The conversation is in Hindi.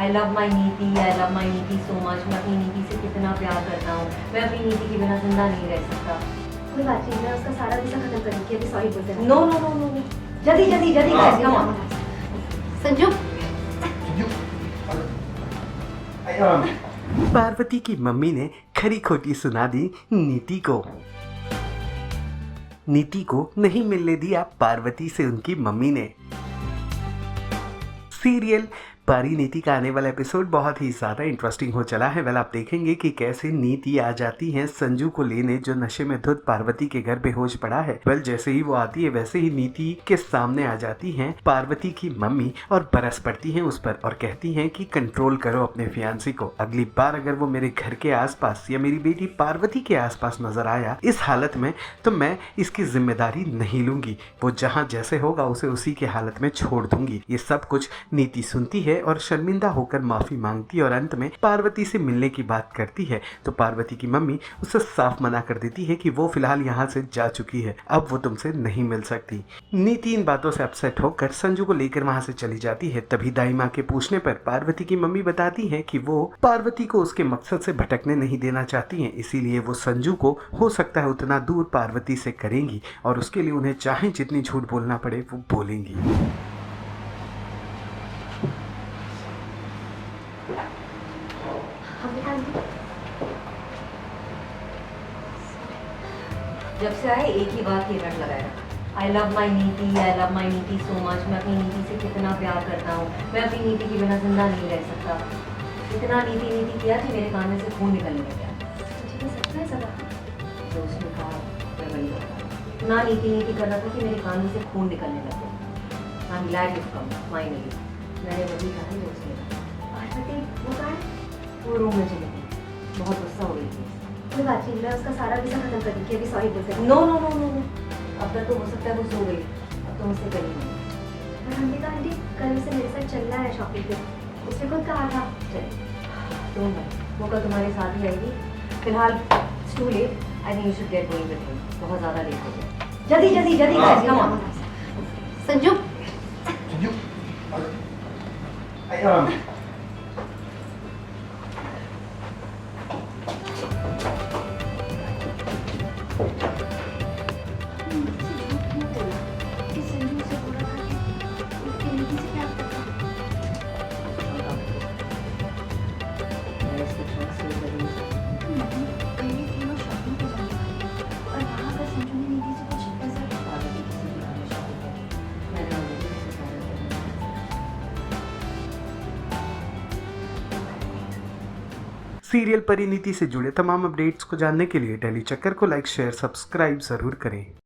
आई लव माई नीति सो मच। मैं अपनी नीति से कितना प्यार करता हूँ। मैं अपनी नीति के बिना जिंदा नहीं रह सकता। कोई बात नहीं, मैं उसका सारा गुस्सा खत्म करूँगी। अभी सॉरी बोलते हैं। No no no no no, जल्दी जल्दी जल्दी guys, come on. Sanju, Parvati की मम्मी ने खरी खोटी सुना दी नीति को। नीति को नहीं मिलने दिया पार्वती से उनकी मम्मी ने। सीरियल परिणीति का आने वाला एपिसोड बहुत ही ज़्यादा इंटरेस्टिंग हो चला है। वेल, आप देखेंगे कि कैसे नीति आ जाती है संजू को लेने, जो नशे में धुत पार्वती के घर बेहोश पड़ा है। वेल, जैसे ही वो आती है वैसे ही नीति के सामने आ जाती हैं पार्वती की मम्मी और बरस पड़ती हैं उस पर और कहती हैं कि कंट्रोल करो अपने फियांसी को। अगली बार अगर वो मेरे घर के आसपास या मेरी बेटी पार्वती के आसपास नजर आया इस हालत में, तो मैं इसकी जिम्मेदारी नहीं लूंगी। वो जहाँ जैसे होगा उसे उसी के हालत में छोड़ दूंगी। ये सब कुछ नीति सुनती है और शर्मिंदा होकर माफी मांगती है और अंत में पार्वती से मिलने की बात करती है। तो पार्वती की मम्मी उसे साफ मना कर देती है कि वो फिलहाल यहाँ से जा चुकी है, अब वो तुमसे नहीं मिल सकती। नीति इन बातों से अपसेट होकर संजू को लेकर वहां से चली जाती है। तभी दाई माँ के पूछने पर पार्वती की मम्मी बताती है कि वो पार्वती को उसके मकसद से भटकने नहीं देना चाहती है, इसीलिए वो संजू को हो सकता है उतना दूर पार्वती से करेंगी और उसके लिए उन्हें चाहे जितनी झूठ बोलना पड़े वो बोलेंगी। जब से आए एक ही बात की रट लगाया, आई लव माई नीति सो मच। मैं अपनी नीति से कितना प्यार करता हूँ। मैं अपनी नीति के बिना जिंदा नहीं रह सकता। इतना नीति किया कि मेरे कान में से खून निकलने लग गया। तो उसने कहा मैं वही होता ना, नीति कर रहा था कि मेरे कान में से खून निकलने लग गया। I am glad you come finally. मैंने वही कहा है उसने। पार्वती वो कहाँ है? वो रूम में चली गई, बहुत गुस्सा हो गई थी। कोई बात नहीं, मैं उसका सारा गुस्सा खत्म करूँगी। अभी सॉरी बोलते हैं। No no no no no, अब तक तो हो सकता है वो सो गई, अब तो मुझसे करी नहीं। और हमने कहा आंटी कल उसे मेरे साथ चलना है शॉपिंग पे, उसने खुद कहा था। चलिए डोंट वरी, वो कल तुम्हारे साथ ही आएगी। फिलहाल it's too late, I think you should get going with him. बहुत ज़्यादा लेट हो गया। जल्दी जल्दी जल्दी guys, come on. Sanju, serial Parineeti से जुड़े तमाम अपडेट्स को जानने के लिए डेली चक्कर को लाइक शेयर सब्सक्राइब जरूर करें।